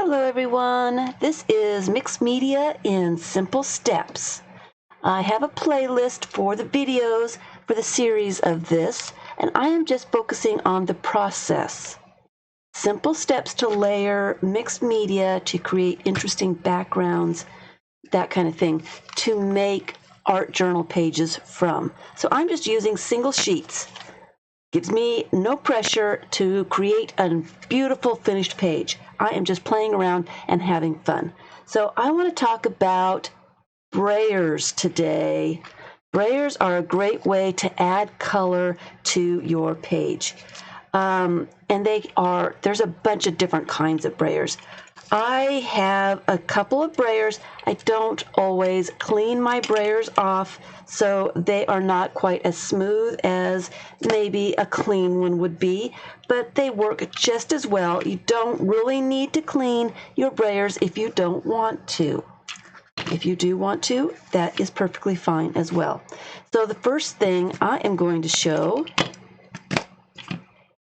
Hello everyone, this is Mixed Media in Simple Steps. I have a playlist for the videos for the series of this, and I am just focusing on the process. Simple steps to layer mixed media to create interesting backgrounds, that kind of thing, to make art journal pages from. So I'm just using single sheets. Gives me no pressure to create a beautiful finished page. I am just playing around and having fun. So I want to talk about Brayers today. Brayers are a great way to add color to your page. And there's a bunch of different kinds of Brayers. I have a couple of Brayers. I don't always clean my Brayers off, so they are not quite as smooth as maybe a clean one would be, but they work just as well. You don't really need to clean your Brayers if you don't want to. If you do want to, that is perfectly fine as well. So the first thing I am going to show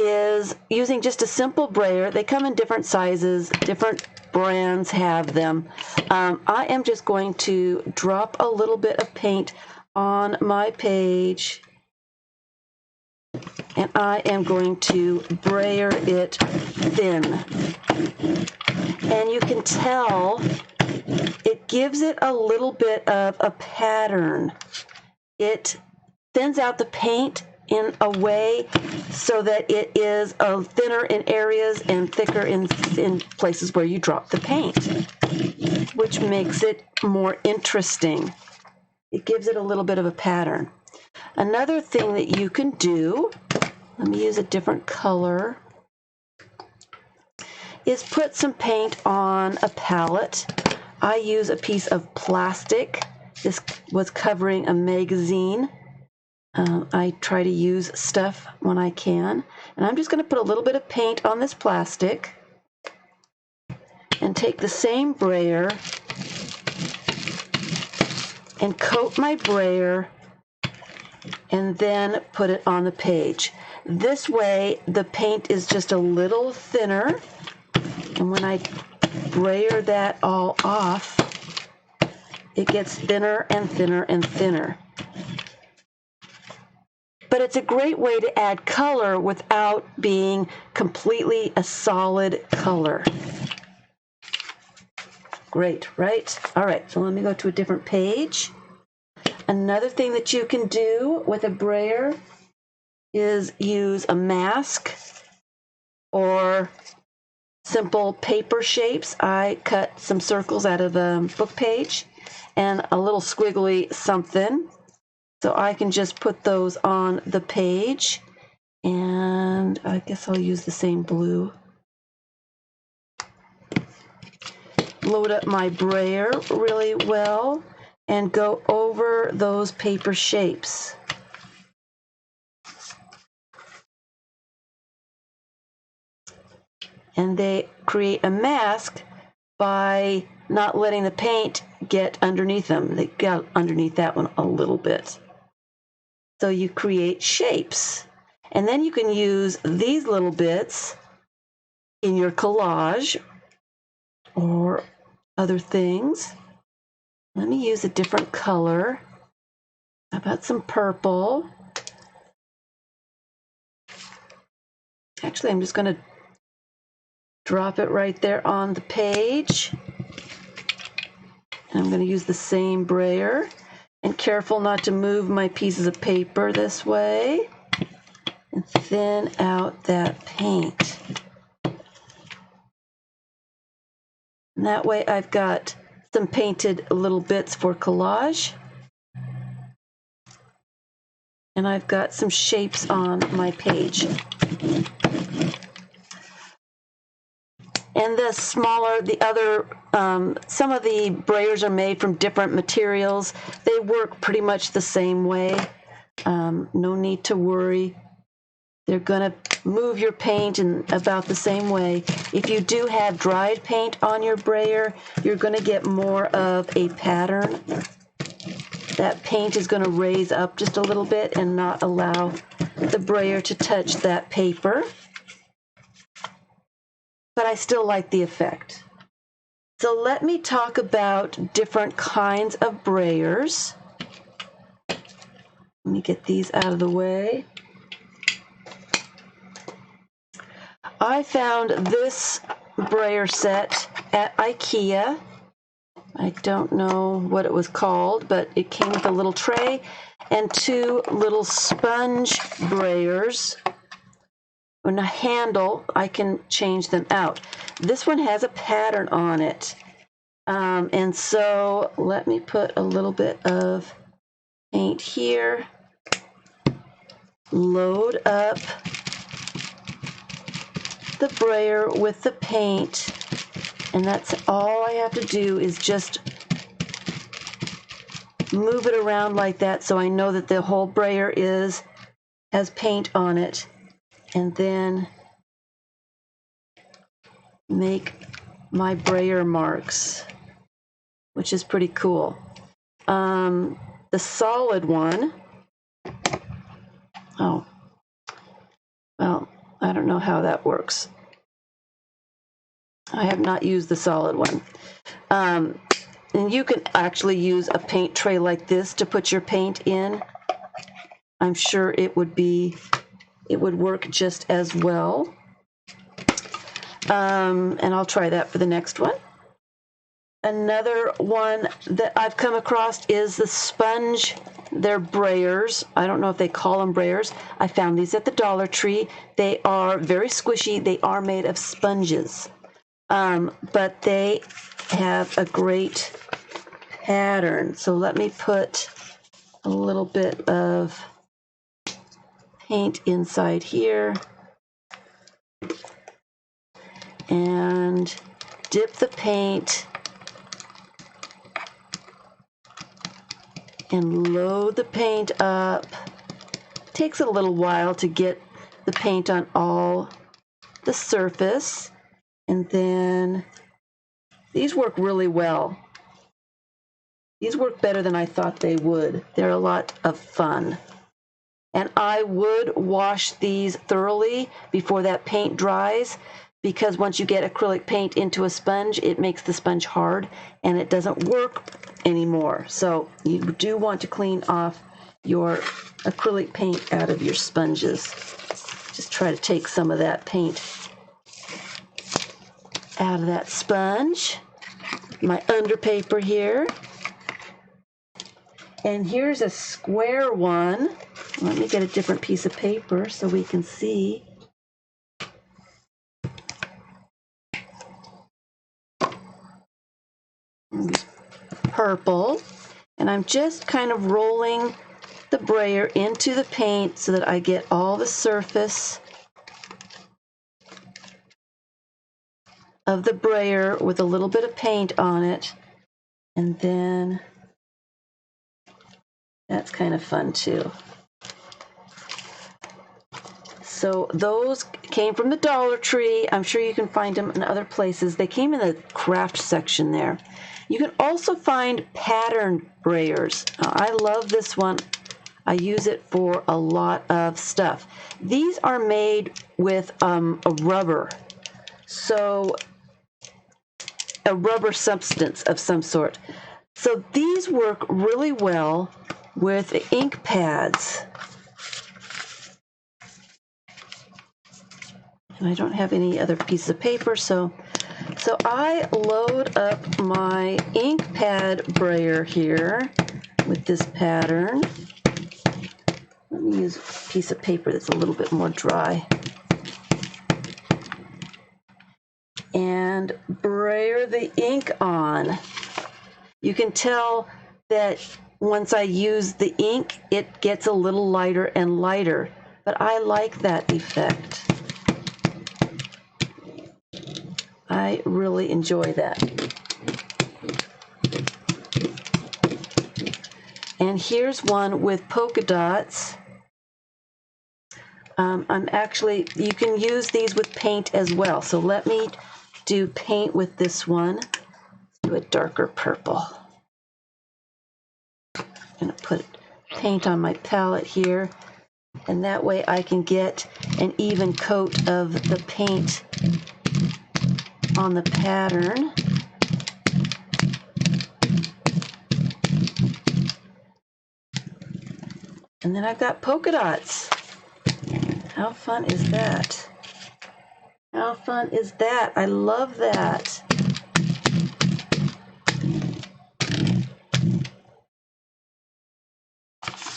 is using just a simple brayer. They come in different sizes, different brands have them. I am just going to drop a little bit of paint on my page, and I am going to brayer it thin. And you can tell it gives it a little bit of a pattern. It thins out the paint in a way so that it is thinner in areas and thicker in places where you drop the paint, which makes it more interesting. It gives it a little bit of a pattern. Another thing that you can do, let me use a different color, is put some paint on a palette. I use a piece of plastic. This was covering a magazine. I try to use stuff when I can. And I'm just going to put a little bit of paint on this plastic and take the same brayer and coat my brayer and then put it on the page. This way the paint is just a little thinner, and when I brayer that all off, it gets thinner and thinner and thinner. But it's a great way to add color without being completely a solid color. Great, right? All right, so let me go to a different page. Another thing that you can do with a brayer is use a mask or simple paper shapes. I cut some circles out of a book page and a little squiggly something. So I can just put those on the page, and I guess I'll use the same blue. Load up my brayer really well and go over those paper shapes. And they create a mask by not letting the paint get underneath them. They got underneath that one a little bit. So you create shapes. And then you can use these little bits in your collage or other things. Let me use a different color. How about some purple? Actually, I'm just going to drop it right there on the page. And I'm going to use the same brayer. And careful not to move my pieces of paper this way. And thin out that paint. And that way I've got some painted little bits for collage. And I've got some shapes on my page. And the smaller, some of the brayers are made from different materials. They work pretty much the same way. No need to worry. They're going to move your paint in about the same way. If you do have dried paint on your brayer, you're going to get more of a pattern. That paint is going to raise up just a little bit and not allow the brayer to touch that paper. But I still like the effect. So let me talk about different kinds of brayers. Let me get these out of the way. I found this brayer set at IKEA. I don't know what it was called, but it came with a little tray and two little sponge brayers. And a handle, I can change them out. This one has a pattern on it. And so let me put a little bit of paint here. Load up the brayer with the paint. And that's all I have to do is just move it around like that so I know that the whole brayer has paint on it. And then make my brayer marks, which is pretty cool. The solid one, oh, well, I don't know how that works. I have not used the solid one. And you can actually use a paint tray like this to put your paint in. I'm sure it would work just as well. And I'll try that for the next one. Another one that I've come across is the sponge. They're brayers. I don't know if they call them brayers. I found these at the Dollar Tree. They are very squishy. They are made of sponges. But they have a great pattern. So let me put a little bit of paint inside here and dip the paint and load the paint up. Takes a little while to get the paint on all the surface. And then these work really well. These work better than I thought they would. They're a lot of fun. And I would wash these thoroughly before that paint dries, because once you get acrylic paint into a sponge, it makes the sponge hard and it doesn't work anymore. So you do want to clean off your acrylic paint out of your sponges. Just try to take some of that paint out of that sponge. My underpaper here. And here's a square one. Let me get a different piece of paper so we can see. Purple. And I'm just kind of rolling the brayer into the paint so that I get all the surface of the brayer with a little bit of paint on it. And then that's kind of fun too. So those came from the Dollar Tree. I'm sure you can find them in other places. They came in the craft section there. You can also find patterned brayers. I love this one. I use it for a lot of stuff. These are made with a rubber. So a rubber substance of some sort. So these work really well with ink pads. And I don't have any other pieces of paper, so I load up my ink pad brayer here with this pattern. Let me use a piece of paper that's a little bit more dry. And brayer the ink on. You can tell that once I use the ink, it gets a little lighter and lighter, but I like that effect. I really enjoy that. And here's one with polka dots. You can use these with paint as well. So let me do paint with this one. Let's do a darker purple. I'm going to put paint on my palette here, and that way I can get an even coat of the paint on the pattern. And then I've got polka dots. How fun is that? How fun is that? I love that.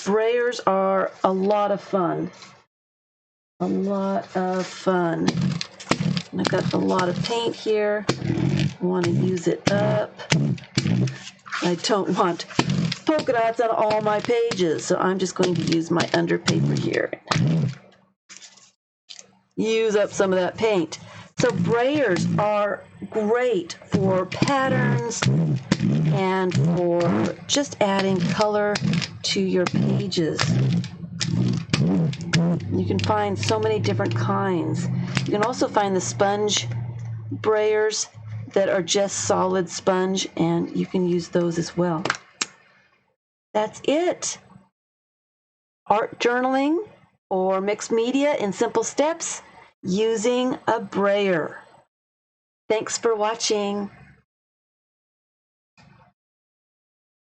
Brayers are a lot of fun. A lot of fun. And I've got a lot of paint here. I want to use it up. I don't want polka dots on all my pages, so I'm just going to use my under paper here. Use up some of that paint. So Brayers are great for patterns and for just adding color to your pages. You can find so many different kinds. You can also find the sponge Brayers that are just solid sponge, and you can use those as well. That's it. Art journaling or mixed media in simple steps using a Brayer. Thanks for watching.